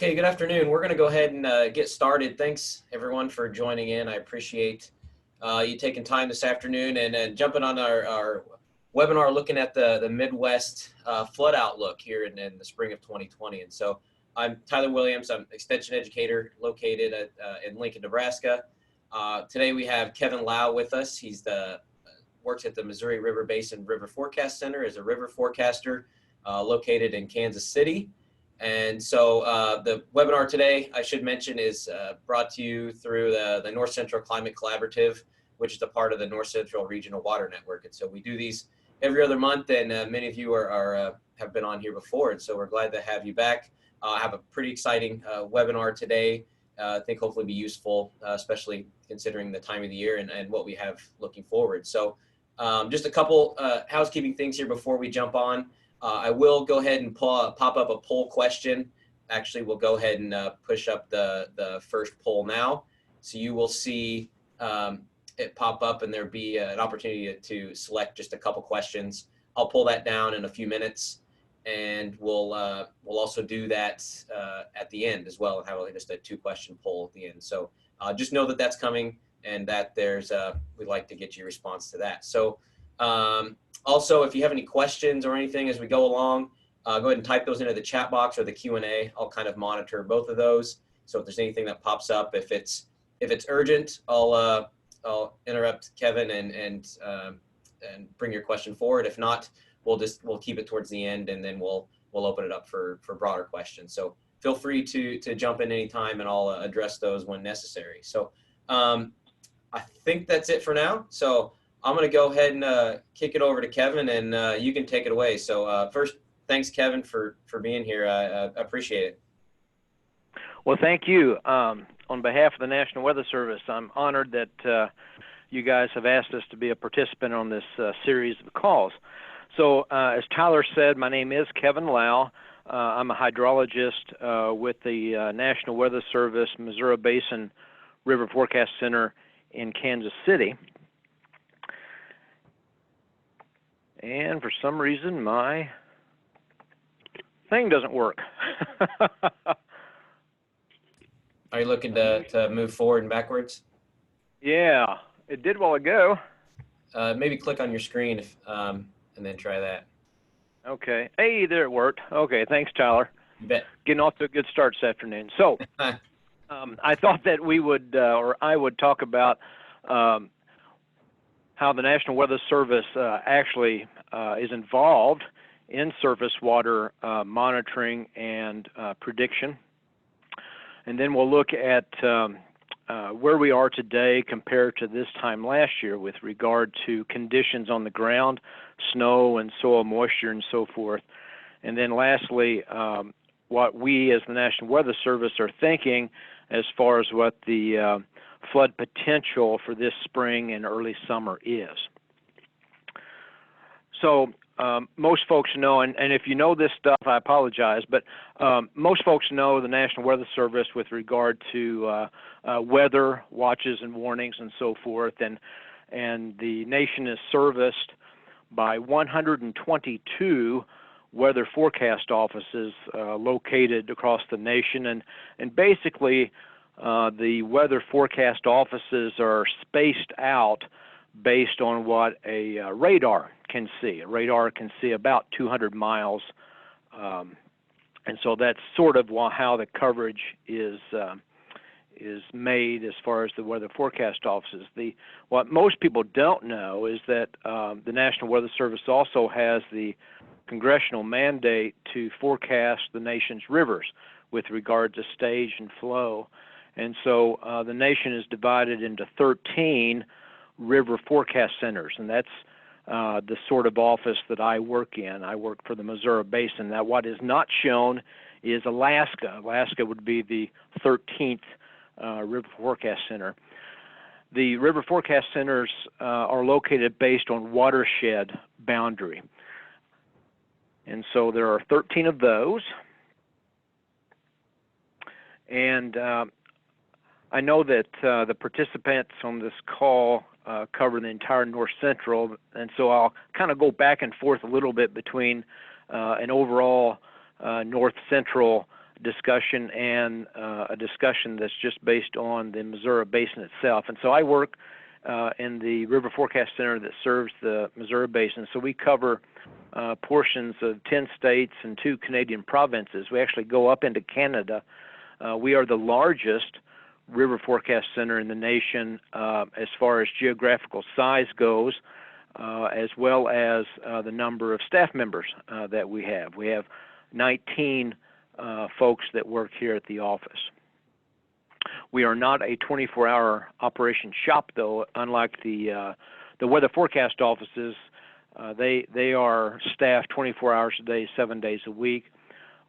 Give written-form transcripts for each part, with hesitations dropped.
Okay, good afternoon. We're going to go ahead and get started. Thanks, everyone, for joining in. I appreciate you taking time this afternoon and jumping on our webinar looking at the Midwest flood outlook here in the spring of 2020. And so I'm Tyler Williams. I'm extension educator located in Lincoln, Nebraska. Today we have Kevin Lau with us. He's works at the Missouri River Basin River Forecast Center as a river forecaster located in Kansas City. And so the webinar today, I should mention, is brought to you through the North Central Climate Collaborative, which is a part of the North Central Regional Water Network. And so we do these every other month, and many of you have been on here before, and so we're glad to have you back. I have a pretty exciting webinar today. I think hopefully be useful, especially considering the time of the year and what we have looking forward. So just a couple housekeeping things here before we jump on. I will go ahead and pop up a poll question. Actually, we'll go ahead and push up the first poll now. So you will see it pop up, and there'll be an opportunity to select just a couple questions. I'll pull that down in a few minutes, and we'll also do that at the end as well, and have just a 2-question poll at the end. So just know that that's coming, and that we'd like to get your response to that. So also, if you have any questions or anything as we go along, go ahead and type those into the chat box or the Q&A. I'll kind of monitor both of those. So if there's anything that pops up, if it's urgent, I'll interrupt Kevin and bring your question forward. If not, we'll keep it towards the end, and then we'll open it up for broader questions. So feel free to jump in anytime, and I'll address those when necessary. So I think that's it for now. So I'm going to go ahead and kick it over to Kevin, and you can take it away. So first, thanks, Kevin, for being here. I appreciate it. Well, thank you. On behalf of the National Weather Service, I'm honored that you guys have asked us to be a participant on this series of calls. So as Tyler said, my name is Kevin Lau. I'm a hydrologist with the National Weather Service Missouri Basin River Forecast Center in Kansas City. And for some reason, my thing doesn't work. Are you looking to move forward and backwards? Yeah, it did while ago. Maybe click on your screen and then try that. Okay. Hey, there it worked. Okay, thanks, Tyler. You bet. Getting off to a good start this afternoon. So I thought that we would, or I would talk about how the National Weather Service actually is involved in surface water monitoring and prediction. And then we'll look at where we are today compared to this time last year with regard to conditions on the ground, snow and soil moisture and so forth. And then lastly, what we as the National Weather Service are thinking as far as what the flood potential for this spring and early summer is. So most folks know, and if you know this stuff, I apologize, but most folks know the National Weather Service with regard to weather watches and warnings and so forth, and the nation is serviced by 122 weather forecast offices located across the nation, and basically the weather forecast offices are spaced out based on what a radar can see. A radar can see about 200 miles, and so that's sort of how the coverage is made as far as the weather forecast offices. What most people don't know is that the National Weather Service also has the congressional mandate to forecast the nation's rivers with regard to stage and flow. And so the nation is divided into 13 river forecast centers, and that's the sort of office that I work in. I work for the Missouri Basin. Now, what is not shown is Alaska. Alaska would be the 13th river forecast center. The river forecast centers are located based on watershed boundary. And so there are 13 of those. And I know that the participants on this call cover the entire North Central, and so I'll kind of go back and forth a little bit between an overall North Central discussion and a discussion that's just based on the Missouri Basin itself. And so I work in the River Forecast Center that serves the Missouri Basin. So we cover portions of 10 states and 2 Canadian provinces. We actually go up into Canada. We are the largest river forecast center in the nation as far as geographical size goes, as well as the number of staff members that we have. We have 19 folks that work here at the office. We are not a 24-hour operation shop, though, unlike the weather forecast offices. They are staffed 24 hours a day, 7 days a week.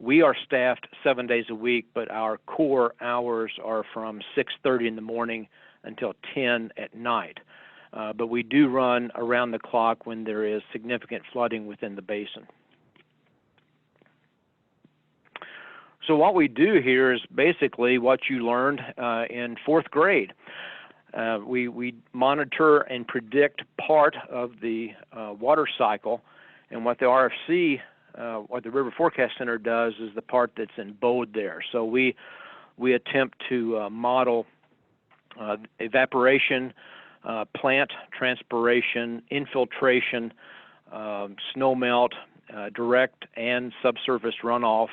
We are staffed 7 days a week, but our core hours are from 6:30 in the morning until 10 at night. But we do run around the clock when there is significant flooding within the basin. So what we do here is basically what you learned in 4th grade. We monitor and predict part of the water cycle, and what the RFC, what the River Forecast Center does, is the part that's in bold there. So we attempt to model evaporation, plant transpiration, infiltration, snowmelt, direct and subsurface runoff.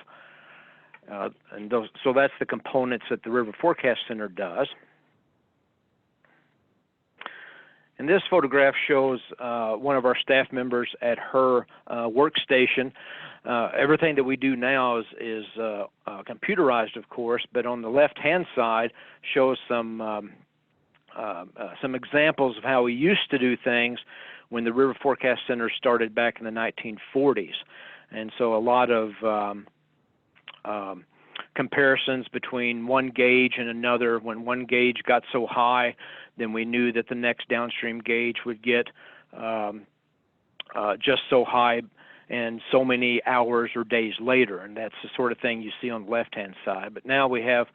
So that's the components that the River Forecast Center does. And this photograph shows one of our staff members at her workstation. Everything that we do now is computerized, of course, but on the left-hand side shows some examples of how we used to do things when the River Forecast Center started back in the 1940s. And so a lot of comparisons between one gauge and another. When one gauge got so high, then we knew that the next downstream gauge would get just so high and so many hours or days later, and that's the sort of thing you see on the left-hand side. But now we have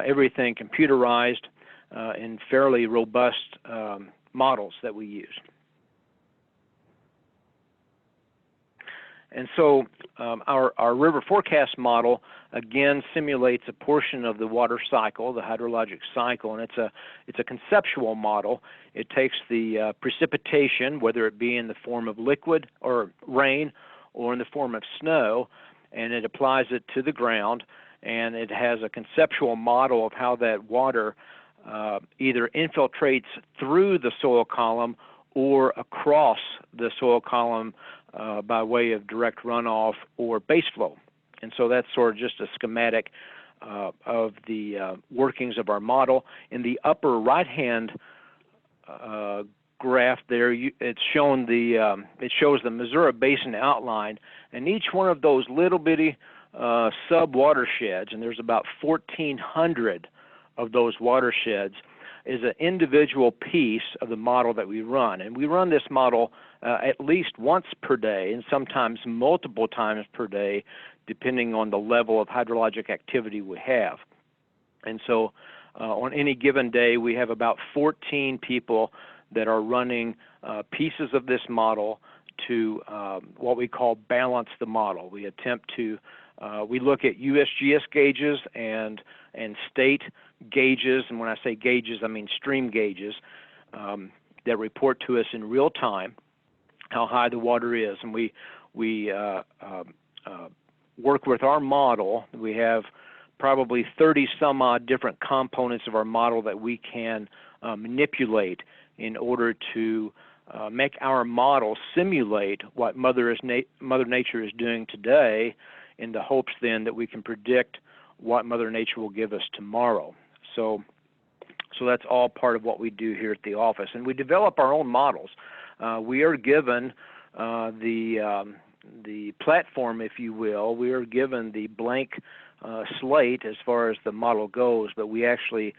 everything computerized in fairly robust models that we use. And so our river forecast model, again, simulates a portion of the water cycle, the hydrologic cycle, and it's a conceptual model. It takes the precipitation, whether it be in the form of liquid or rain or in the form of snow, and it applies it to the ground, and it has a conceptual model of how that water either infiltrates through the soil column or across the soil column by way of direct runoff or base flow. And so that's sort of just a schematic of the workings of our model. In the upper right-hand graph there, it shows the Missouri Basin outline, and each one of those little bitty sub-watersheds, and there's about 1,400 of those watersheds, is an individual piece of the model that we run. And we run this model at least once per day and sometimes multiple times per day, depending on the level of hydrologic activity we have. And so on any given day, we have about 14 people that are running pieces of this model to what we call balance the model. We attempt to, we look at USGS gauges and state gauges, and when I say gauges, I mean stream gauges, that report to us in real time how high the water is. And we work with our model. We have probably 30 some odd different components of our model that we can manipulate in order to make our model simulate what Mother Nature is doing today, in the hopes then that we can predict what Mother Nature will give us tomorrow. So that's all part of what we do here at the office. And we develop our own models. We are given the platform, if you will. We are given the blank slate as far as the model goes, but we actually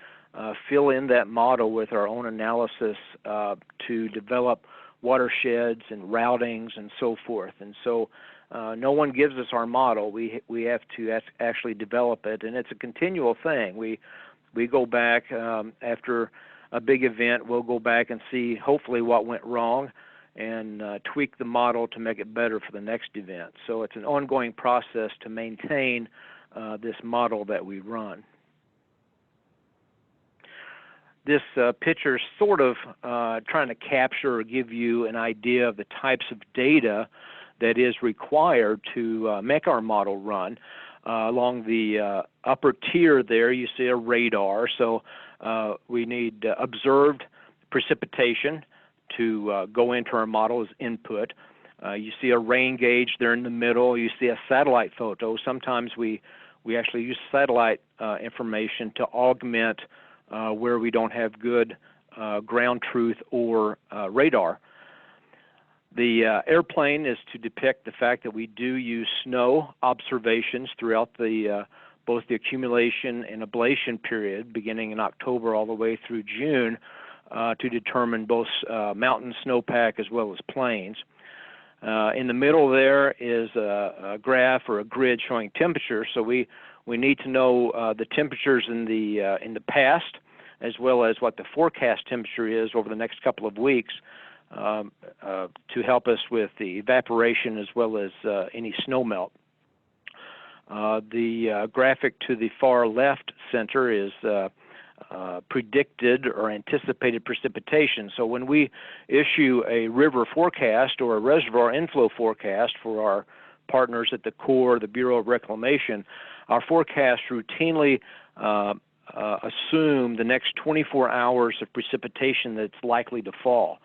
fill in that model with our own analysis to develop watersheds and routings and so forth. And so no one gives us our model. We have to actually develop it, and it's a continual thing. We go back after a big event. We'll go back and see hopefully what went wrong and tweak the model to make it better for the next event. So it's an ongoing process to maintain this model that we run. This picture is sort of trying to capture or give you an idea of the types of data that is required to make our model run. Along the upper tier there, you see a radar. So we need observed precipitation to go into our model as input. You see a rain gauge there in the middle. You see a satellite photo. Sometimes we actually use satellite information to augment where we don't have good ground truth or radar. The airplane is to depict the fact that we do use snow observations throughout both the accumulation and ablation period, beginning in October all the way through June, to determine both mountain snowpack as well as plains. In the middle there is a graph or a grid showing temperature. So we need to know the temperatures in the past, as well as what the forecast temperature is over the next couple of weeks, to help us with the evaporation as well as any snow melt. The graphic to the far left center is predicted or anticipated precipitation. So when we issue a river forecast or a reservoir inflow forecast for our partners at the Corps, the Bureau of Reclamation, our forecasts routinely assume the next 24 hours of precipitation that's likely to fall.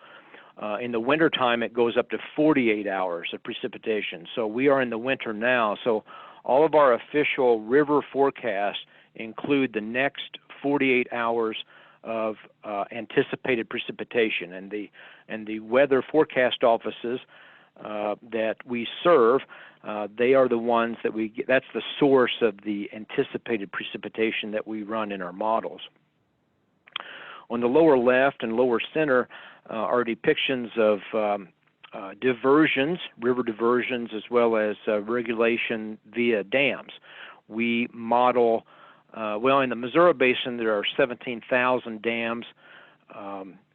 In the wintertime, it goes up to 48 hours of precipitation. So we are in the winter now. So all of our official river forecasts include the next 48 hours of anticipated precipitation. And the weather forecast offices that we serve, they are the ones that we get. That's the source of the anticipated precipitation that we run in our models. On the lower left and lower center are depictions of diversions, river diversions, as well as regulation via dams. We model, well, in the Missouri Basin, there are 17,000 dams,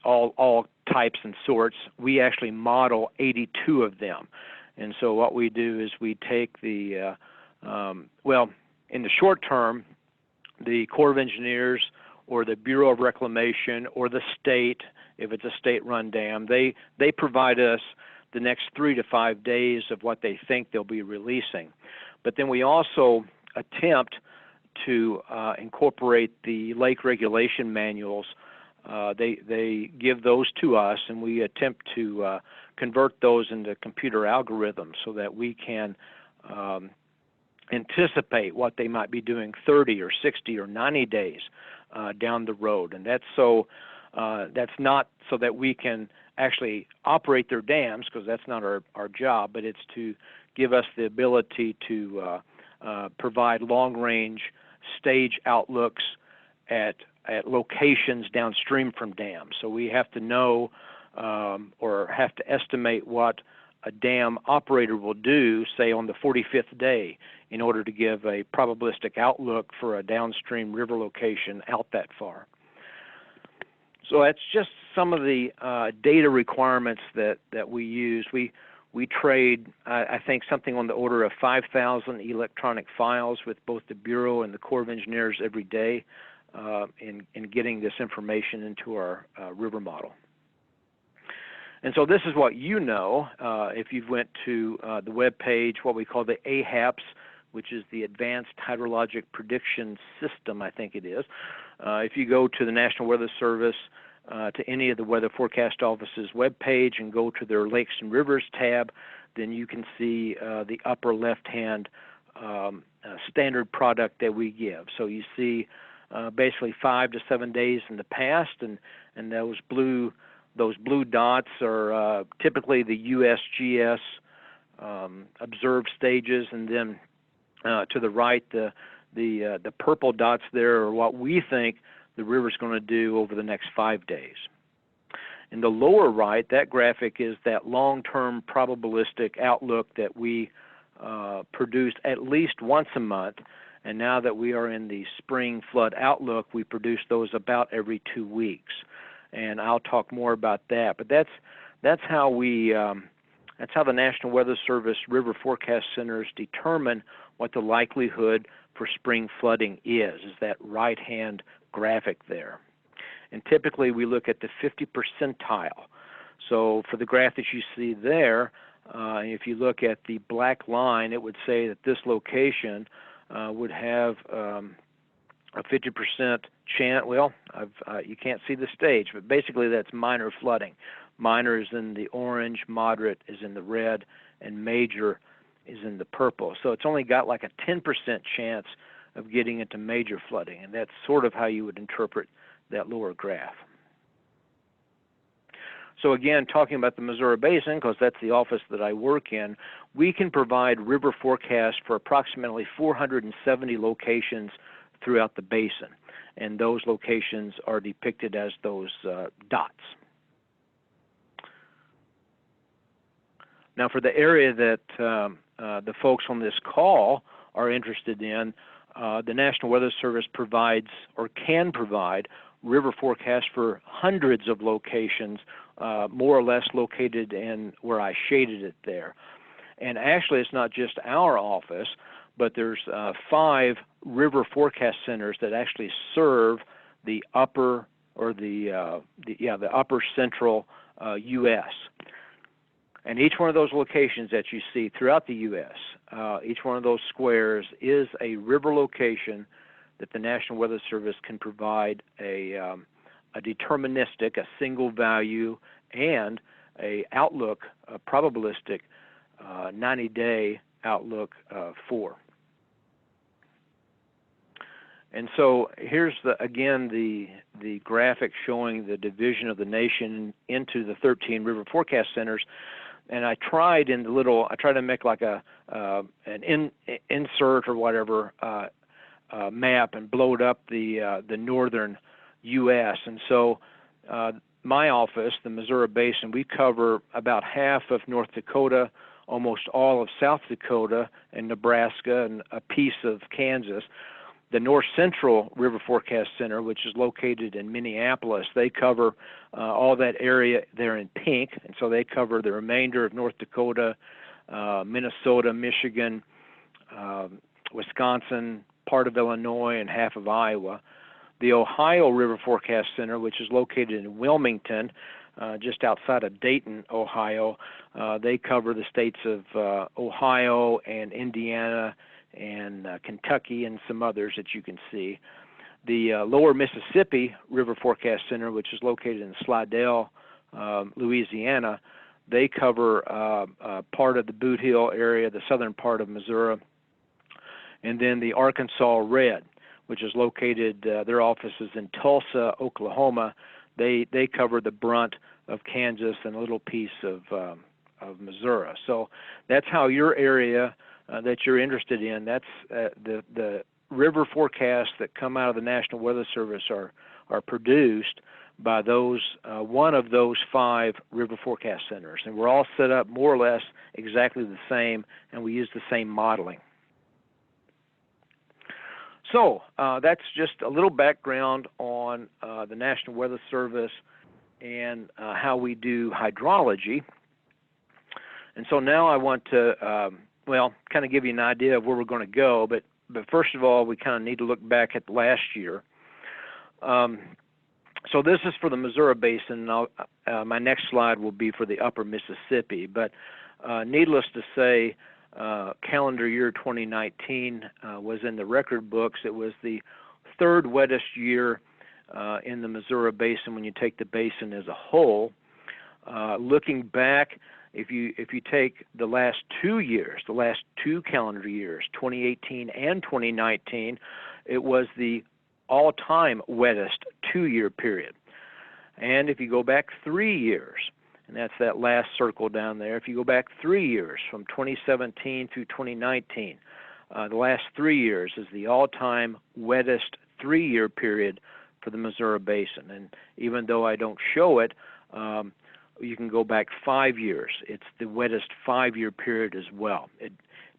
all types and sorts. We actually model 82 of them. And so what we do is we take the, well, in the short term, the Corps of Engineers or the Bureau of Reclamation or the state, if it's a state-run dam, they provide us the next 3 to 5 days of what they think they'll be releasing. But then we also attempt to incorporate the lake regulation manuals. They give those to us, and we attempt to convert those into computer algorithms so that we can anticipate what they might be doing 30 or 60 or 90 days down the road. And that's not so that we can actually operate their dams, because that's not our job, but it's to give us the ability to provide long-range stage outlooks at locations downstream from dams. So we have to know or have to estimate what a dam operator will do, say, on the 45th day, in order to give a probabilistic outlook for a downstream river location out that far. So that's just some of the data requirements that we use. We trade, I think, something on the order of 5,000 electronic files with both the Bureau and the Corps of Engineers every day in getting this information into our river model. And so this is what you know if you went to the web page, what we call the AHAPS, which is the Advanced Hydrologic Prediction System, I think it is. If you go to the National Weather Service, to any of the Weather Forecast Office's web page and go to their Lakes and Rivers tab, then you can see the upper left-hand standard product that we give. So you see basically 5 to 7 days in the past, and those blue dots are typically the USGS observed stages, and then to the right, the purple dots there are what we think the river's going to do over the next 5 days. In the lower right, that graphic is that long-term probabilistic outlook that we produce at least once a month, and now that we are in the spring flood outlook, we produce those about every 2 weeks. And I'll talk more about that. But that's how the National Weather Service River Forecast Centers determine what the likelihood for spring flooding is that right-hand graphic there. And typically we look at the 50 percentile. So for the graph that you see there, if you look at the black line, it would say that this location would have a 50% chance. Well, you can't see the stage, but basically that's minor flooding. Minor is in the orange, moderate is in the red, and major is in the purple. So it's only got like a 10% chance of getting into major flooding, and that's sort of how you would interpret that lower graph. So again, talking about the Missouri Basin, because that's the office that I work in, we can provide river forecasts for approximately 470 locations throughout the basin, and those locations are depicted as those dots. Now for the area that the folks on this call are interested in, the National Weather Service provides or can provide river forecasts for hundreds of locations, more or less located in where I shaded it there. And actually it's not just our office, but there's 5 river forecast centers that actually serve the upper or the upper central U.S. And each one of those locations that you see throughout the U.S., each one of those squares is a river location that the National Weather Service can provide a deterministic, a single value, and a outlook, a probabilistic 90-day outlook for. And so here's again the graphic showing the division of the nation into the 13 river forecast centers. And I tried in the little, I tried to make like an insert or whatever map and blowed up the northern U.S. And so my office, the Missouri Basin, we cover about half of North Dakota, almost all of South Dakota and Nebraska, and a piece of Kansas. The North Central River Forecast Center, which is located in Minneapolis, they cover all that area there in pink, and so they cover the remainder of North Dakota, Minnesota, Michigan, Wisconsin, part of Illinois, and half of Iowa. The Ohio River Forecast Center, which is located in Wilmington, just outside of Dayton, Ohio, they cover the states of Ohio and Indiana and Kentucky and some others that you can see. The Lower Mississippi River Forecast Center, which is located in Slidell, Louisiana, they cover part of the Boot Hill area, the southern part of Missouri. And then the Arkansas Red, which is located, their office is in Tulsa, Oklahoma. They cover the brunt of Kansas and a little piece of Missouri. So that's how your area that you're interested in, that's the river forecasts that come out of the National Weather Service are produced by those one of those 5 river forecast centers. And we're all set up more or less exactly the same, and we use the same modeling. So that's just a little background on the National Weather Service and how we do hydrology. And so now I want to, well, kind of give you an idea of where we're going to go, but first of all, we kind of need to look back at last year. So this is for the Missouri Basin. My next slide will be for the upper Mississippi, but needless to say, calendar year 2019 was in the record books. It was the 3rd wettest year in the Missouri Basin when you take the basin as a whole. Looking back, if you take the last 2 years, the last 2 calendar years, 2018 and 2019, it was the all-time wettest 2-year period. And if you go back 3 years, and that's that last circle down there, if you go back 3 years from 2017 through 2019, the last 3 years is the all-time wettest 3-year period for the Missouri Basin. And even though I don't show it, you can go back 5 years. It's the wettest 5-year period as well. It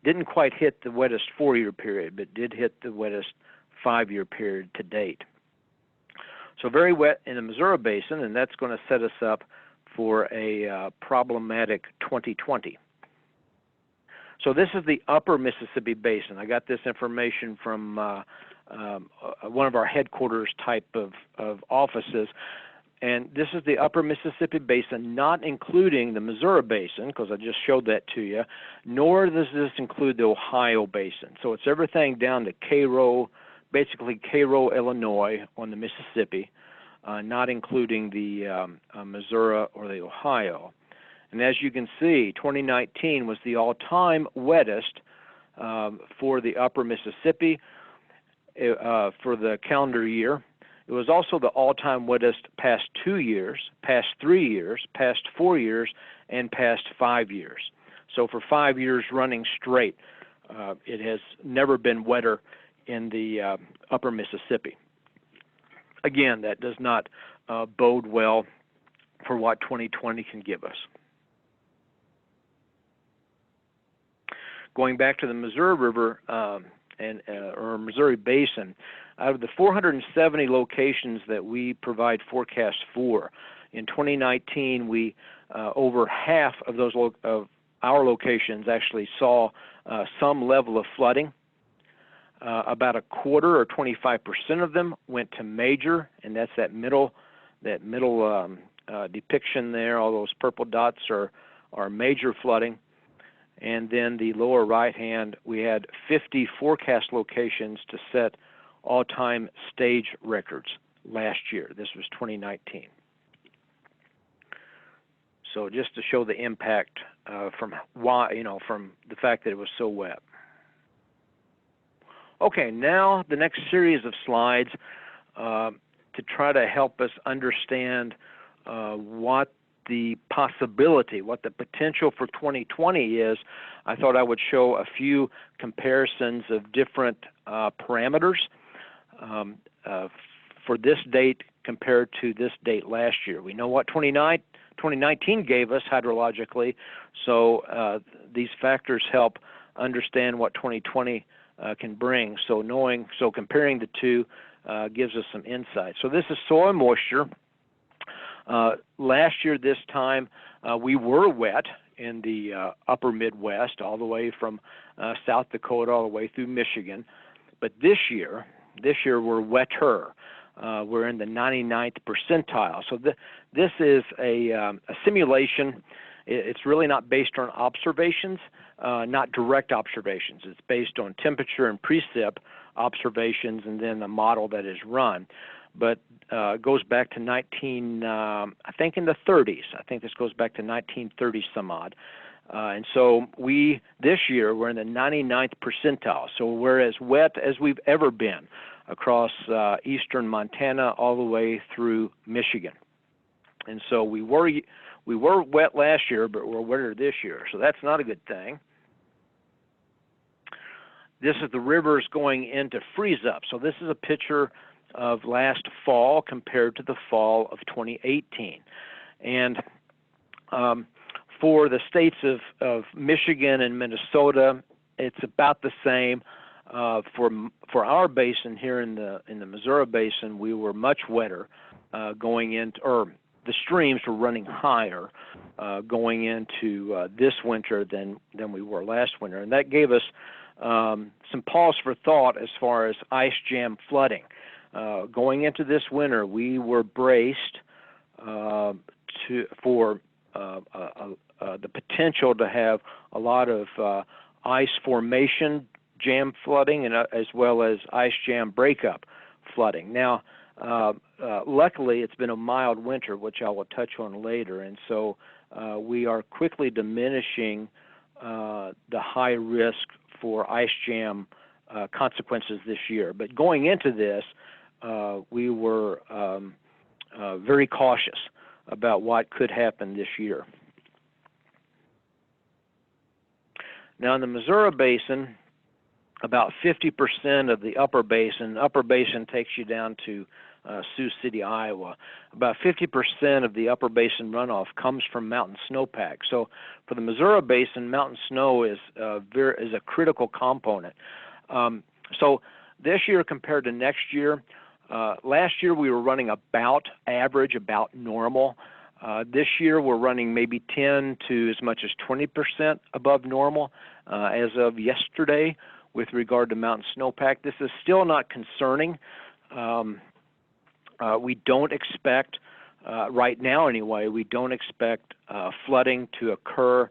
didn't quite hit the wettest 4-year period, but did hit the wettest 5-year period to date. So very wet in the Missouri Basin, and that's going to set us up for a problematic 2020. So this is the upper Mississippi Basin. I got this information from one of our headquarters type of offices. And this is the upper Mississippi Basin, not including the Missouri Basin, because I just showed that to you, nor does this include the Ohio Basin. So it's everything down to Cairo, basically Cairo, Illinois on the Mississippi, not including the Missouri or the Ohio. And as you can see, 2019 was the all-time wettest for the upper Mississippi for the calendar year. It was also the all-time wettest past 2 years, past 3 years, past 4 years, and past 5 years. So for 5 years running straight, it has never been wetter in the upper Mississippi. Again, that does not bode well for what 2020 can give us. Going back to the Missouri River or Missouri Basin, out of the 470 locations that we provide forecasts for, in 2019, we over half of those of our locations actually saw some level of flooding. About a quarter, or 25% of them, went to major, and that's that middle depiction there. All those purple dots are major flooding. And then the lower right hand, we had 50 forecast locations to set all-time stage records last year. This was 2019. So just to show the impact from the fact that it was so wet. Okay, now the next series of slides to try to help us understand what the possibility, what the potential for 2020 is. I thought I would show a few comparisons of different parameters for this date compared to this date last year. We know what 2019 gave us hydrologically, so these factors help understand what 2020 can bring. So comparing the two gives us some insight. So this is soil moisture. Last year this time we were wet in the upper Midwest, all the way from South Dakota all the way through Michigan. But this year we're wetter. We're in the 99th percentile. So this is a simulation. It's really not based on observations, not direct observations. It's based on temperature and precip observations and then a model that is run. But goes back to I think in the 30s. I think this goes back to 1930 some odd. And so this year, we're in the 99th percentile. So we're as wet as we've ever been across eastern Montana all the way through Michigan. And so we were wet last year, but we're wetter this year. So that's not a good thing. This is the rivers going into freeze up. So this is a picture of last fall compared to the fall of 2018. And for the states of Michigan and Minnesota, it's about the same. For our basin here in the Missouri Basin, we were much wetter going into, or the streams were running higher going into this winter than we were last winter. And that gave us some pause for thought as far as ice jam flooding. Going into this winter, we were braced for the potential to have a lot of ice formation jam flooding and as well as ice jam breakup flooding. Now, luckily, it's been a mild winter, which I will touch on later, and so we are quickly diminishing the high risk for ice jam consequences this year. But going into this, we were very cautious about what could happen this year. Now, in the Missouri Basin, about 50% of the upper basin takes you down to Sioux City, Iowa. About 50% of the upper basin runoff comes from mountain snowpack. So for the Missouri Basin, mountain snow is a critical component. So this year compared to next year, last year we were running about average, about normal. This year we're running maybe 10 to as much as 20% above normal as of yesterday with regard to mountain snowpack. This is still not concerning. We don't expect, right now anyway, we don't expect flooding to occur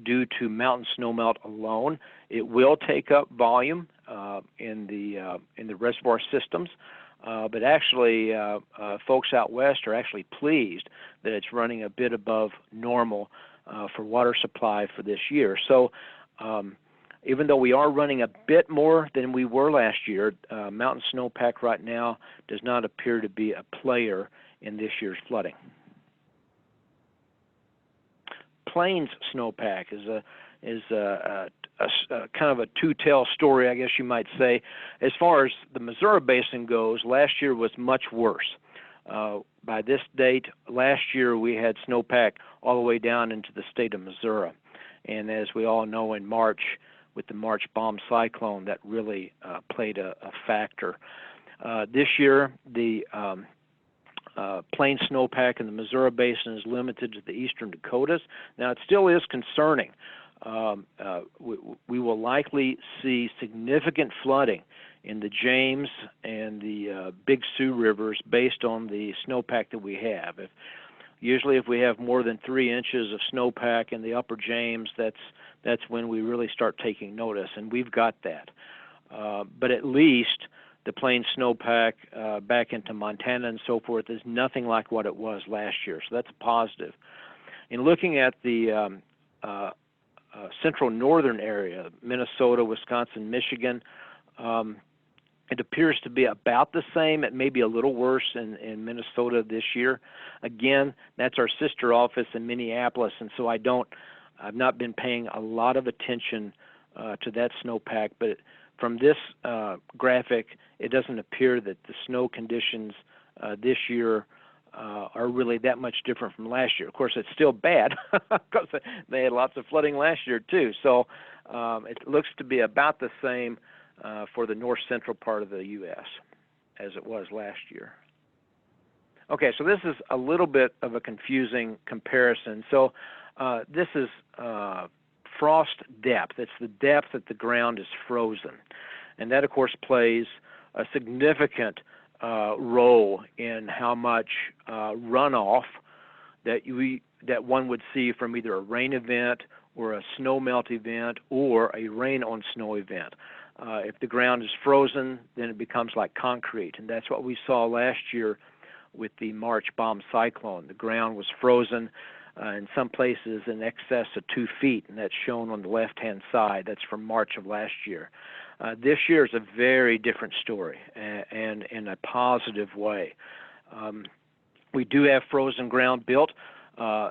due to mountain snowmelt alone. It will take up volume in the reservoir systems, but actually folks out west are actually pleased that it's running a bit above normal for water supply for this year. So even though we are running a bit more than we were last year, mountain snowpack right now does not appear to be a player in this year's flooding. Plains snowpack is a kind of a two-tail story, I guess you might say. As far as the Missouri Basin goes, last year was much worse. By this date, last year we had snowpack all the way down into the state of Missouri. And as we all know, in March, with the March bomb cyclone, that really played a factor. This year, the plain snowpack in the Missouri Basin is limited to the eastern Dakotas. Now, it still is concerning. We will likely see significant flooding in the James and the Big Sioux rivers based on the snowpack that we have. Usually if we have more than 3 inches of snowpack in the upper James, that's when we really start taking notice, and we've got that. But at least the plain snowpack back into Montana and so forth is nothing like what it was last year, so that's a positive. In looking at the central northern area, Minnesota, Wisconsin, Michigan, it appears to be about the same. It may be a little worse in Minnesota this year. Again, that's our sister office in Minneapolis, and so I've not been paying a lot of attention to that snowpack, but from this graphic, it doesn't appear that the snow conditions this year are really that much different from last year. Of course, it's still bad because they had lots of flooding last year too. So it looks to be about the same for the north central part of the U.S. as it was last year. Okay, so this is a little bit of a confusing comparison. So this is frost depth. It's the depth that the ground is frozen. And that, of course, plays a significant role in how much runoff that one would see from either a rain event or a snow melt event or a rain on snow event. If the ground is frozen, then it becomes like concrete, and that's what we saw last year with the March bomb cyclone. The ground was frozen in some places in excess of 2 feet, and that's shown on the left-hand side. That's from March of last year. This year is a very different story, and in a positive way. We do have frozen ground built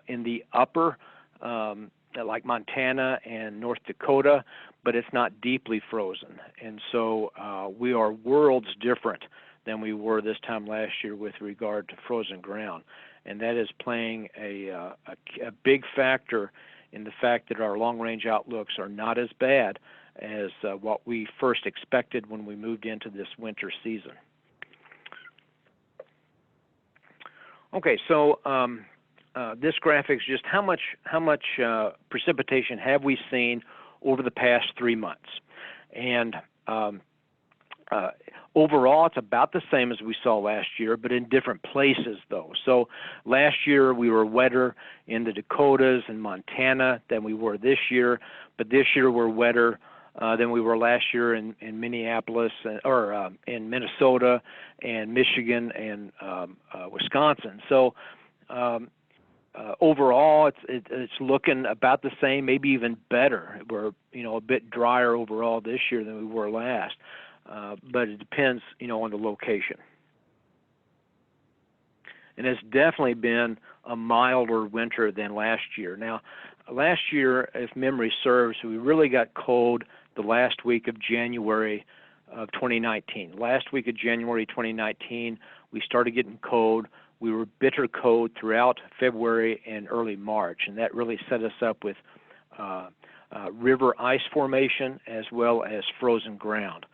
in the upper, like Montana and North Dakota, but it's not deeply frozen. And so we are worlds different than we were this time last year with regard to frozen ground. And that is playing a big factor in the fact that our long-range outlooks are not as bad as what we first expected when we moved into this winter season. Okay, so this graphic is just how much precipitation have we seen over the past 3 months. And overall, it's about the same as we saw last year, but in different places, though. So last year, we were wetter in the Dakotas and Montana than we were this year, but this year we're wetter than we were last year in Minneapolis or in Minnesota and Michigan and Wisconsin. So overall, it's looking about the same, maybe even better. We're a bit drier overall this year than we were last. But it depends, on the location. And it's definitely been a milder winter than last year. Now, last year, if memory serves, we really got cold the last week of January of 2019. Last week of January 2019, we started getting cold. We were bitter cold throughout February and early March, and that really set us up with river ice formation as well as frozen ground.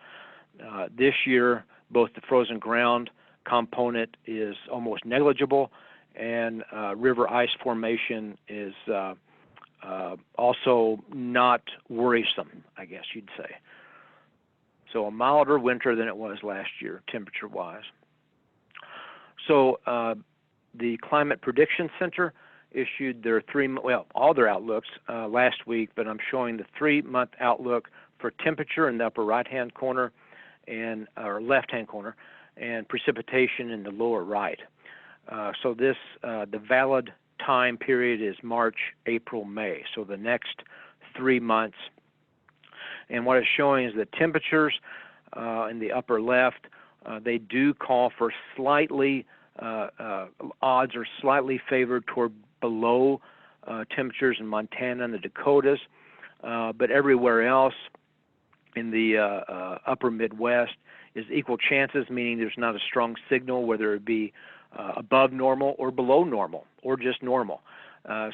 This year, both the frozen ground component is almost negligible, and river ice formation is also not worrisome, I guess you'd say. So a milder winter than it was last year, temperature-wise. So the Climate Prediction Center issued their all their outlooks last week, but I'm showing the 3-month outlook for temperature in the upper right-hand corner or left-hand corner, and precipitation in the lower right. So this, the valid time period is March, April, May, so the next 3 months. And what it's showing is that temperatures in the upper left, they do call for slightly, odds are slightly favored toward below temperatures in Montana and the Dakotas, but everywhere else in the upper Midwest is equal chances, meaning there's not a strong signal whether it be above normal or below normal or just normal.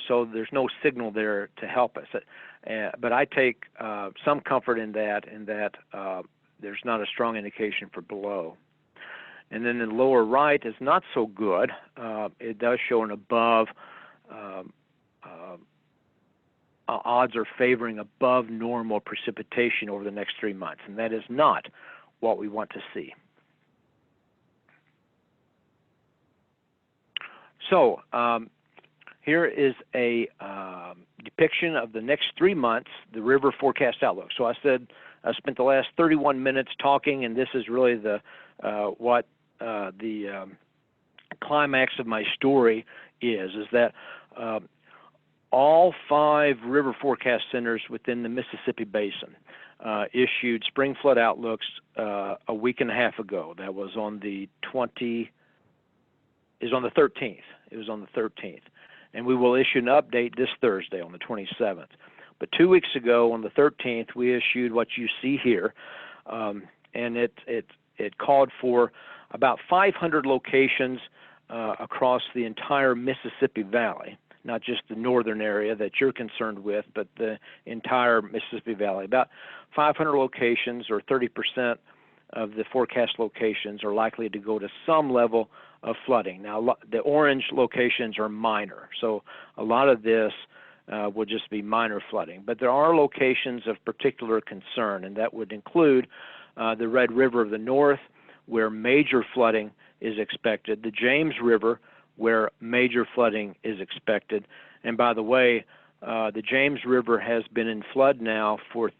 So there's no signal there to help us. But I take some comfort in that there's not a strong indication for below. And then the lower right is not so good. It does show an above, odds are favoring above normal precipitation over the next 3 months, and that is not what we want to see. So here is a depiction of the next 3 months, the river forecast outlook. So I said I spent the last 31 minutes talking, and this is really the climax of my story is that all 5 river forecast centers within the Mississippi Basin issued spring flood outlooks a week and a half ago. That was on the 13th. It was on the 13th. And we will issue an update this Thursday on the 27th. But 2 weeks ago on the 13th, we issued what you see here, and it called for about 500 locations across the entire Mississippi Valley, not just the northern area that you're concerned with, but the entire Mississippi Valley. About 500 locations, or 30% of the forecast locations, are likely to go to some level of flooding. Now, the orange locations are minor, so a lot of this will just be minor flooding. But there are locations of particular concern, and that would include the Red River of the North, where major flooding is expected, the James River, where major flooding is expected. And by the way, the James River has been in flood now for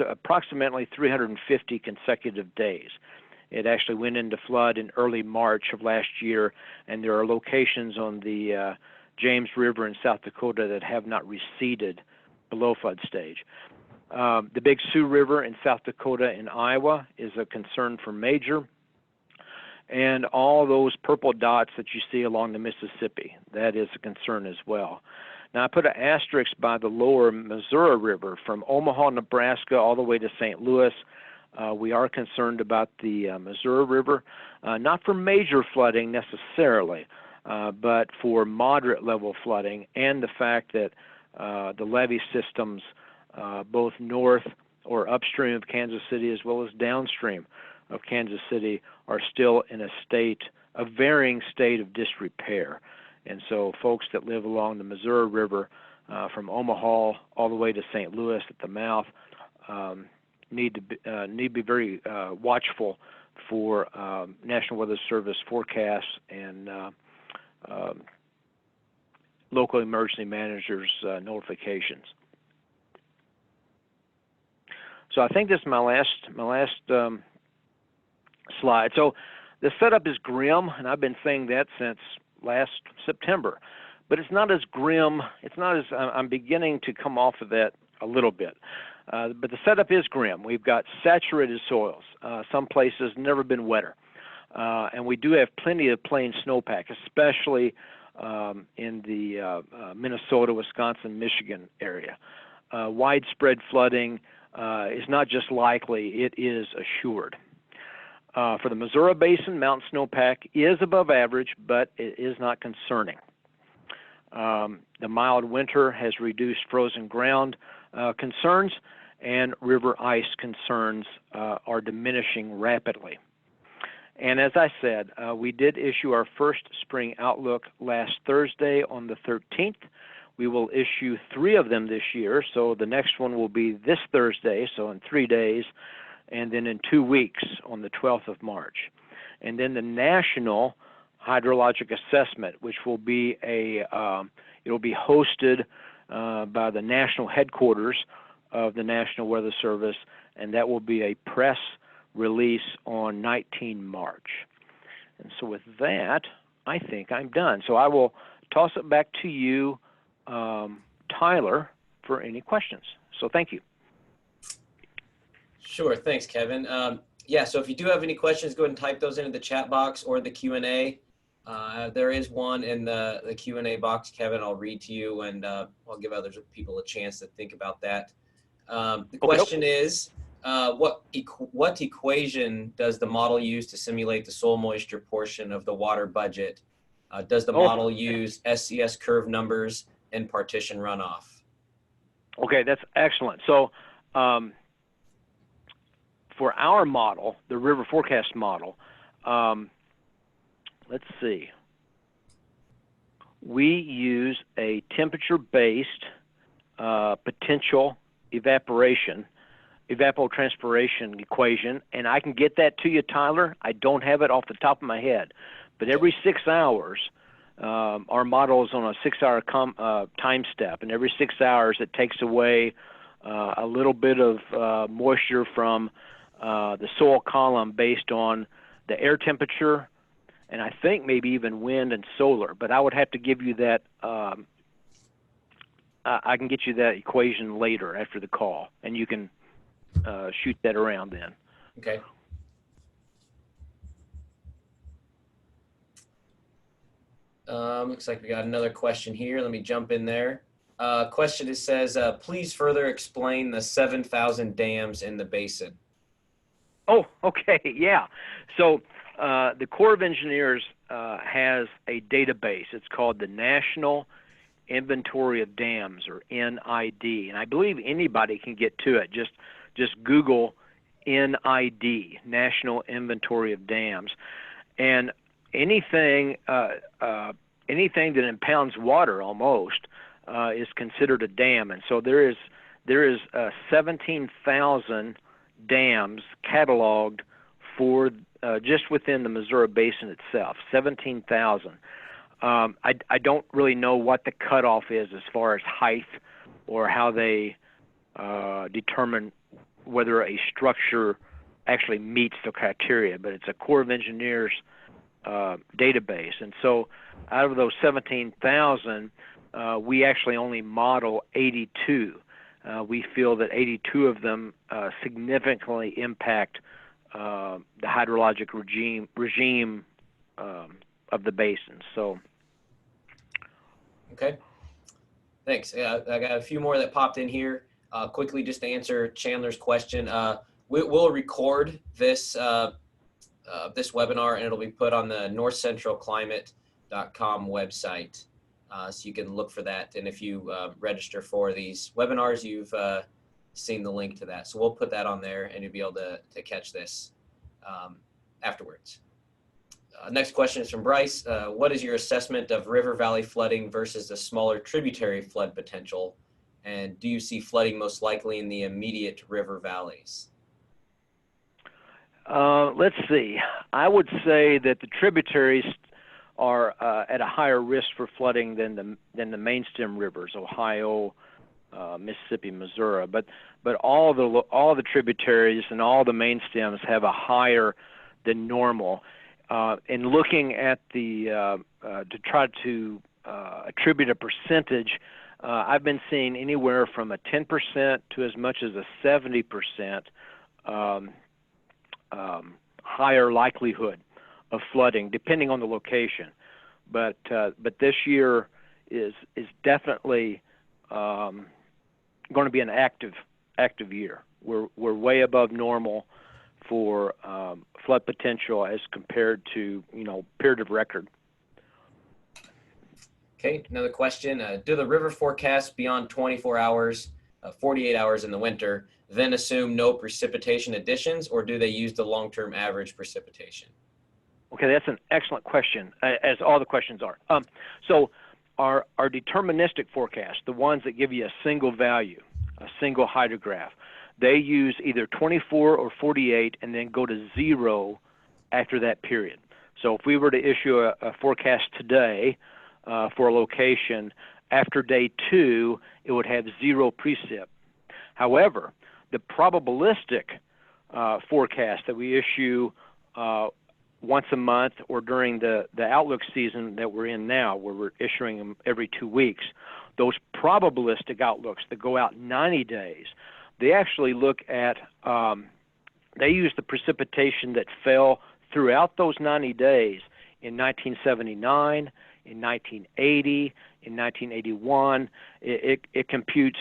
approximately 350 consecutive days. It actually went into flood in early March of last year, and there are locations on the James River in South Dakota that have not receded below flood stage. The Big Sioux River in South Dakota and Iowa is a concern for major, and all those purple dots that you see along the Mississippi, that is a concern as well. Now, I put an asterisk by the lower Missouri River from Omaha, Nebraska, all the way to St. Louis. We are concerned about the Missouri River, not for major flooding necessarily, but for moderate level flooding, and the fact that the levee systems both north or upstream of Kansas City as well as downstream of Kansas City are still in a varying state of disrepair. And so folks that live along the Missouri River from Omaha all the way to St. Louis at the mouth need to be very watchful for National Weather Service forecasts and local emergency managers' notifications. So I think this is my last slide. So the setup is grim, and I've been saying that since last September. But it's not as grim. It's not as I'm beginning to come off of that a little bit. But the setup is grim. We've got saturated soils. Some places never been wetter. And we do have plenty of plain snowpack, especially in the Minnesota, Wisconsin, Michigan area. Widespread flooding is not just likely, it is assured. For the Missouri Basin, mountain snowpack is above average, but it is not concerning. The mild winter has reduced frozen ground concerns, and river ice concerns are diminishing rapidly. And as I said, we did issue our first spring outlook last Thursday on the 13th. We will issue 3 of them this year, so the next one will be this Thursday, so in 3 days, and then in 2 weeks on the 12th of March. And then the National Hydrologic Assessment, which will be it'll be hosted by the national headquarters of the National Weather Service, and that will be a press release on 19 March. And so with that, I think I'm done. So I will toss it back to you, Tyler, for any questions. So thank you. Sure, thanks, Kevin. Yeah, so if you do have any questions, go ahead and type those into the chat box or the Q&A. There is one in the Q&A box, Kevin. I'll read to you, and I'll give other people a chance to think about that. The question is, what equation does the model use to simulate the soil moisture portion of the water budget? Does the model use SCS curve numbers and partition runoff? Okay, that's excellent. So for our model, the river forecast model, let's see. We use a temperature-based potential evapotranspiration equation, and I can get that to you, Tyler. I don't have it off the top of my head, but every 6 hours, our model is on a 6-hour time step, and every 6 hours it takes away a little bit of moisture from the soil column based on the air temperature, and I think maybe even wind and solar, but I would have to give you that. I can get you that equation later after the call, and you can shoot that around then. Okay. Looks like we got another question here. Let me jump in there. Question, it says, please further explain the 7,000 dams in the basin. Oh, okay, yeah. So the Corps of Engineers has a database. It's called the National Inventory of Dams, or NID, and I believe anybody can get to it. Just Google NID, National Inventory of Dams, and anything that impounds water almost is considered a dam. And so there is 17,000 dams cataloged for just within the Missouri Basin itself. 17,000. I don't really know what the cutoff is as far as height or how they determine whether a structure actually meets the criteria, but it's a Corps of Engineers database. And so out of those 17,000, we actually only model 82. We feel that 82 of them significantly impact the hydrologic regime of the basin. So, okay, thanks. I got a few more that popped in here. Quickly, just to answer Chandler's question, we'll record this this webinar, and it'll be put on the northcentralclimate.com website, so you can look for that. And if you register for these webinars, you've seen the link to that. So we'll put that on there, and you'll be able to catch this afterwards. Next question is from Bryce. What is your assessment of river valley flooding versus the smaller tributary flood potential? And do you see flooding most likely in the immediate river valleys? Let's see. I would say that the tributaries are at a higher risk for flooding than the mainstem rivers, Ohio, Mississippi, Missouri. But all the tributaries and all the mainstems have a higher than normal. In looking at the to try to attribute a percentage, I've been seeing anywhere from a 10% to as much as a 70% higher likelihood of flooding, depending on the location. But this year is definitely going to be an active year. We're way above normal for flood potential as compared to period of record. Okay, another question. Do the river forecasts beyond 24 hours, 48 hours in the winter, then assume no precipitation additions, or do they use the long-term average precipitation? Okay, that's an excellent question, as all the questions are. So our deterministic forecast, the ones that give you a single value, a single hydrograph, they use either 24 or 48 and then go to 0 after that period. So if we were to issue a forecast today for a location, after day 2, it would have 0 precip. However, the probabilistic forecast that we issue once a month or during the outlook season that we're in now, where we're issuing them every 2 weeks, those probabilistic outlooks that go out 90 days, they actually look at, they use the precipitation that fell throughout those 90 days in 1979, in 1980, in 1981. It computes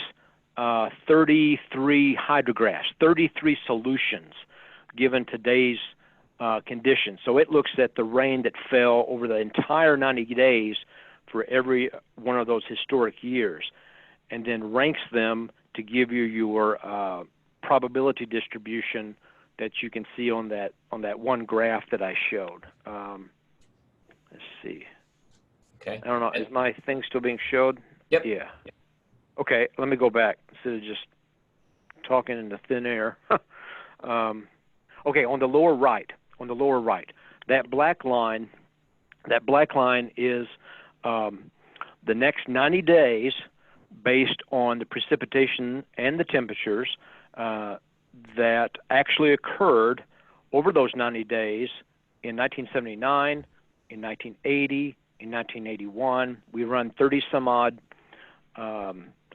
33 hydrographs, 33 solutions given today's conditions. So it looks at the rain that fell over the entire 90 days for every one of those historic years, and then ranks them to give you your probability distribution that you can see on that one graph that I showed. Let's see. Okay. I don't know. Is my thing still being showed? Yep. Yeah. Okay. Let me go back instead of just talking in the thin air. Okay. On the lower right, that black line is the next 90 days based on the precipitation and the temperatures that actually occurred over those 90 days in 1979, in 1980, in 1981. We run 30 some odd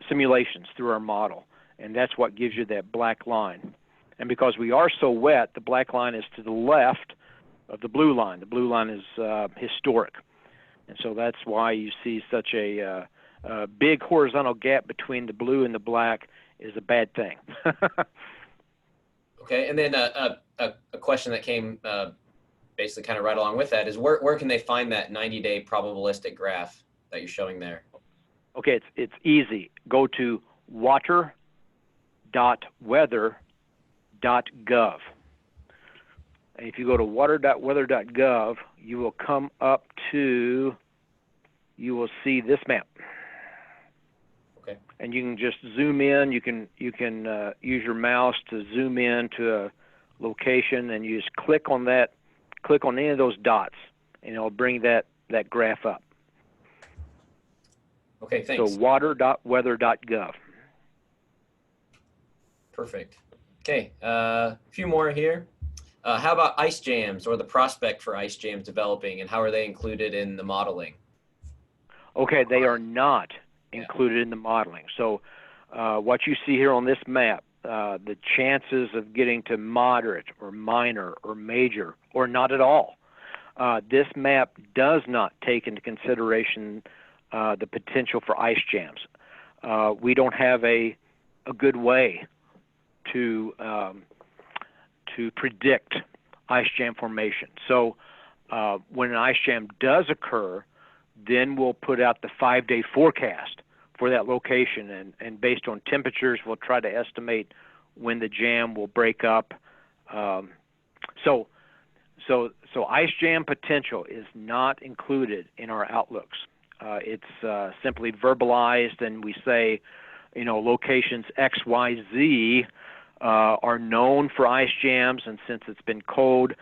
simulations through our model, and that's what gives you that black line. And because we are so wet, the black line is to the left of the blue line. The blue line is historic, and so that's why you see such a big horizontal gap between the blue and the black is a bad thing. Okay, and then a question that came basically kind of right along with that is where can they find that 90-day probabilistic graph that you're showing there? Okay, it's easy. Go to water.weather.gov. And if you go to water.weather.gov, you will come up to, you will see this map. Okay. And you can just zoom in. You can use your mouse to zoom in to a location, and you just click on that. Click on any of those dots, and it'll bring that graph up. Okay, thanks. So water.weather.gov. Perfect. Okay, a few more here. How about ice jams or the prospect for ice jams developing, and how are they included in the modeling? Okay, they are not included in the modeling. So what you see here on this map, the chances of getting to moderate or minor or major or not at all, this map does not take into consideration the potential for ice jams. We don't have a good way to predict ice jam formation. So when an ice jam does occur, then we'll put out the 5-day forecast for that location, and based on temperatures, we'll try to estimate when the jam will break up. So ice jam potential is not included in our outlooks. It's simply verbalized, and we say, locations X, Y, Z are known for ice jams, and since it's been cold,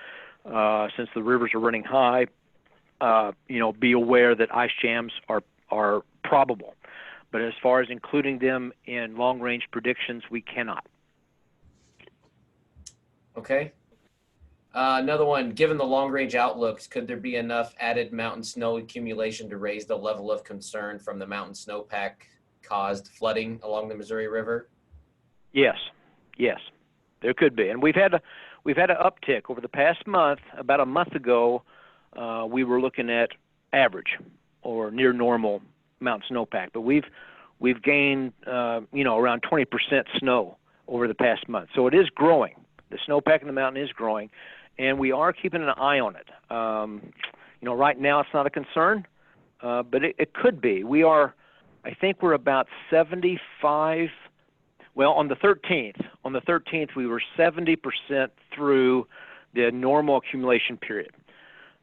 since the rivers are running high, be aware that ice jams are probable. But as far as including them in long-range predictions, we cannot. Okay. Another one, given the long-range outlooks, could there be enough added mountain snow accumulation to raise the level of concern from the mountain snowpack caused flooding along the Missouri River? Yes, there could be. And we've had an uptick over the past month. About a month ago, we were looking at average or near normal mountain snowpack, but we've gained around 20% snow over the past month. So it is growing. The snowpack in the mountain is growing, and we are keeping an eye on it. Right now it's not a concern, but it could be. I think we're about 75. Well, on the 13th, we were 70% through the normal accumulation period.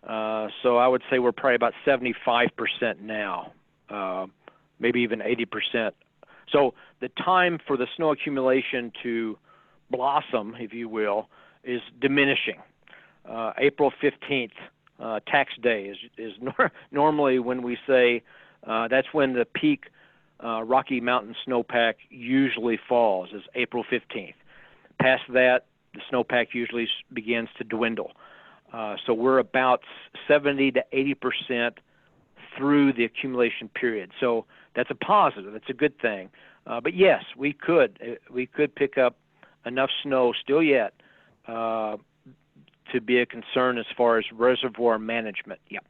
So I would say we're probably about 75% now, maybe even 80%. So the time for the snow accumulation to blossom, if you will, is diminishing. April 15th, tax day, is normally when we say that's when the peak Rocky Mountain snowpack usually falls, is April 15th. Past that, the snowpack usually begins to dwindle. So we're about 70 to 80% through the accumulation period. So that's a positive. That's a good thing. But yes, we could pick up enough snow still yet to be a concern as far as reservoir management. Yeah.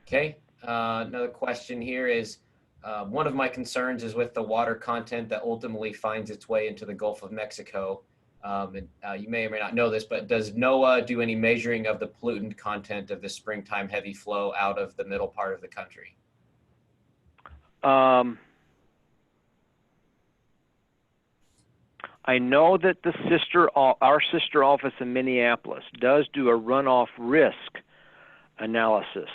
Okay. Another question here is, one of my concerns is with the water content that ultimately finds its way into the Gulf of Mexico. You may or may not know this, but does NOAA do any measuring of the pollutant content of the springtime heavy flow out of the middle part of the country? I know that our sister office in Minneapolis does do a runoff risk analysis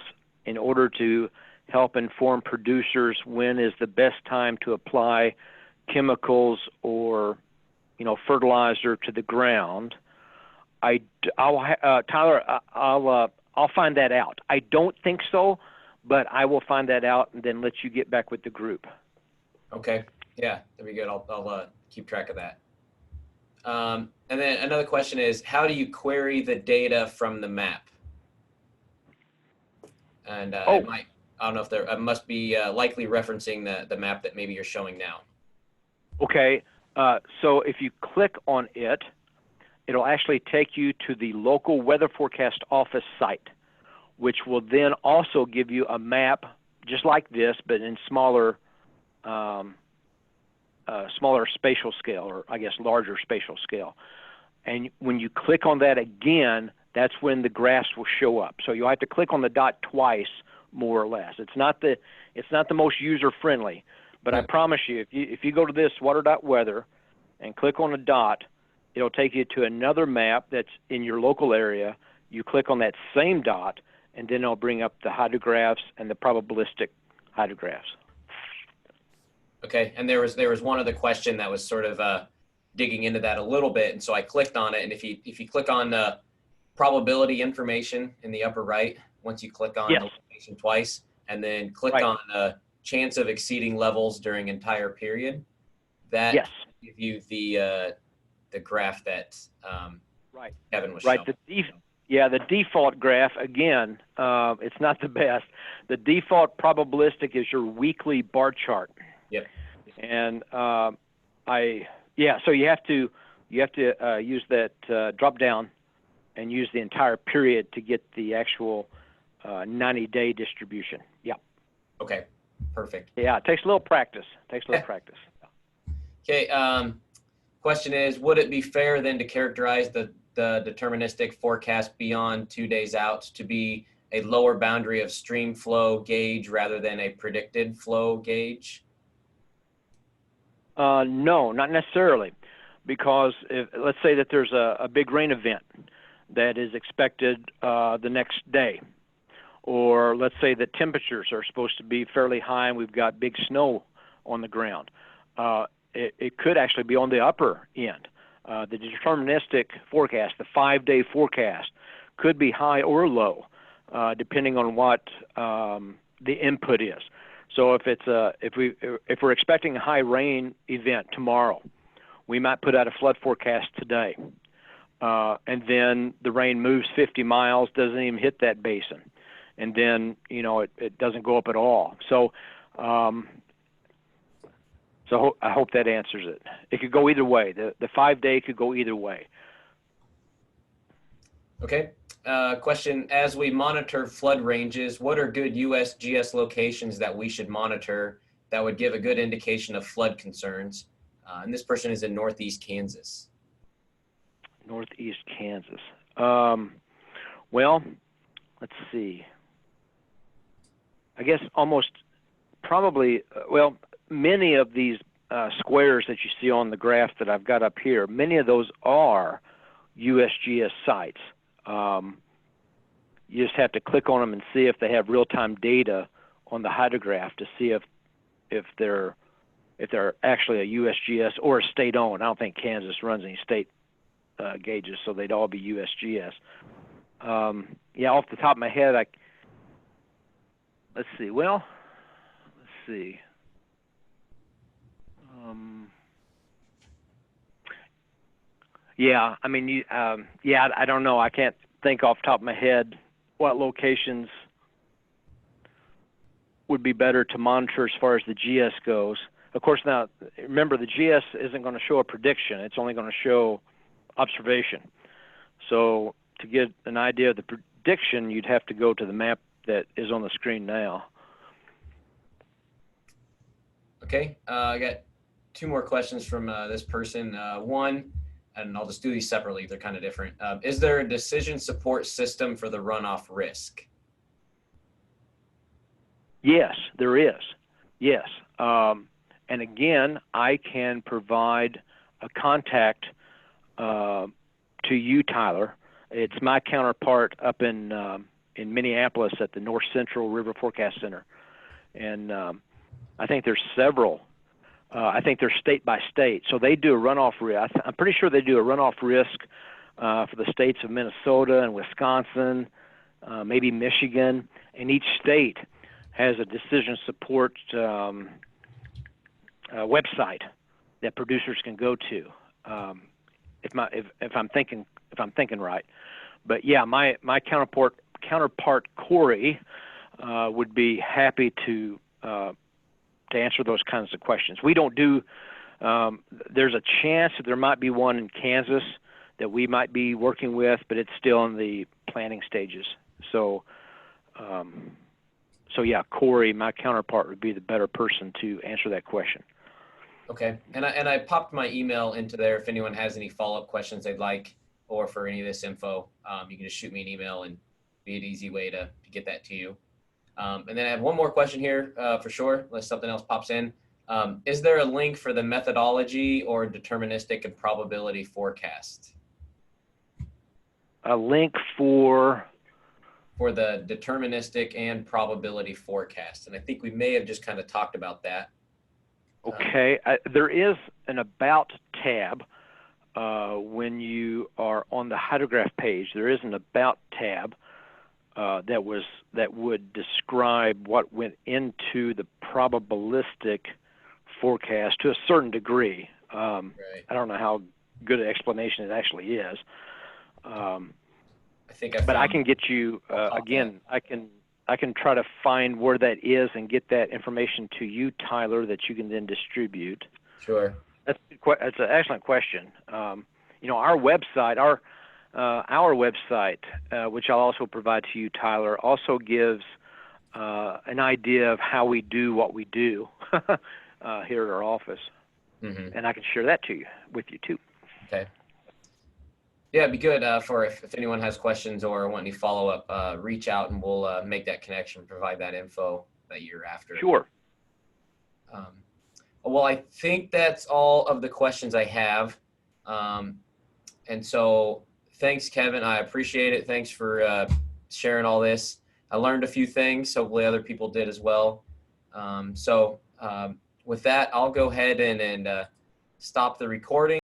in order to help inform producers when is the best time to apply chemicals or fertilizer to the ground. Tyler, I'll find that out. I don't think so, but I will find that out and then let you get back with the group. Okay. Yeah, that'd be good. I'll keep track of that. And then another question is, how do you query the data from the map? And I don't know if there must be likely referencing the map that maybe you're showing now. Okay. So if you click on it, it'll actually take you to the local weather forecast office site, which will then also give you a map just like this, but in smaller spatial scale, or I guess larger spatial scale. And when you click on that again, that's when the graphs will show up. So you'll have to click on the dot twice, more or less. It's not the most user friendly, but I promise you, if you go to this water.weather and click on a dot, it'll take you to another map that's in your local area. You click on that same dot, and then it'll bring up the hydrographs and the probabilistic hydrographs. Okay, and there was one other question that was sort of digging into that a little bit, and so I clicked on it. And if you click on the probability information in the upper right, once you click on the location twice, and then click on chance of exceeding levels during entire period, that gives you the graph that Kevin was showing. The default graph, again, it's not the best. The default probabilistic is your weekly bar chart. Yep. And so you have to use that drop down and use the entire period to get the actual 90-day distribution. Yeah. Okay. Perfect. Yeah, it takes a little practice. Okay. Question is, would it be fair then to characterize the deterministic forecast beyond 2 days out to be a lower boundary of stream flow gauge rather than a predicted flow gauge? No, not necessarily, because let's say that there's a big rain event that is expected the next day, or let's say that temperatures are supposed to be fairly high and we've got big snow on the ground. It could actually be on the upper end. The deterministic forecast, the 5-day forecast, could be high or low, depending on what the input is. So if we're expecting a high rain event tomorrow, we might put out a flood forecast today, and then the rain moves 50 miles, doesn't even hit that basin, and then it doesn't go up at all. So I hope that answers it. It could go either way. The 5-day could go either way. Okay. Question, as we monitor flood ranges, what are good USGS locations that we should monitor that would give a good indication of flood concerns? And this person is in Northeast Kansas. Northeast Kansas. Well, let's see. I guess many of these squares that you see on the graph that I've got up here, many of those are USGS sites. You just have to click on them and see if they have real-time data on the hydrograph to see if they're actually a USGS or a state-owned. I don't think Kansas runs any state gauges, so they'd all be USGS. Yeah, off the top of my head, let's see. Well, let's see. Yeah, I mean, I don't know. I can't think off the top of my head what locations would be better to monitor as far as the GS goes. Of course, now, remember, the GS isn't going to show a prediction. It's only going to show observation. So to get an idea of the prediction, you'd have to go to the map that is on the screen now. Okay, I got two more questions from this person. One, and I'll just do these separately, they're kind of different. Is there a decision support system for the runoff risk? Yes, there is. Yes. And again, I can provide a contact to you, Tyler. It's my counterpart up in Minneapolis at the North Central River Forecast Center. And I think there's several. I think they're state by state. So they do a runoff risk. I'm pretty sure they do a runoff risk for the states of Minnesota and Wisconsin, maybe Michigan. And each state has a decision support website that producers can go to. If I'm thinking right, but yeah, my counterpart Corey would be happy to answer those kinds of questions. We don't do. There's a chance that there might be one in Kansas that we might be working with, but it's still in the planning stages. So yeah, Corey, my counterpart, would be the better person to answer that question. Okay, and I popped my email into there if anyone has any follow-up questions they'd like, or for any of this info, you can just shoot me an email and be an easy way to get that to you. And then I have one more question here for sure, unless something else pops in. Is there a link for the methodology or deterministic and probability forecast? A link for the deterministic and probability forecast. And I think we may have just kind of talked about that. Okay, there is an About tab when you are on the hydrograph page. There is an About tab that would describe what went into the probabilistic forecast to a certain degree. Right. I don't know how good an explanation it actually is. But I can get you again. I can try to find where that is and get that information to you, Tyler, that you can then distribute. Sure. That's an excellent question. Our website, our website, which I'll also provide to you, Tyler, also gives an idea of how we do what we do here at our office. Mm-hmm. And I can share that with you too. Okay. Yeah, it'd be good for if anyone has questions or want any follow-up, reach out and we'll make that connection, provide that info that you're after. Sure. Well, I think that's all of the questions I have. And so thanks, Kevin. I appreciate it. Thanks for sharing all this. I learned a few things. Hopefully other people did as well. With that, I'll go ahead and stop the recording.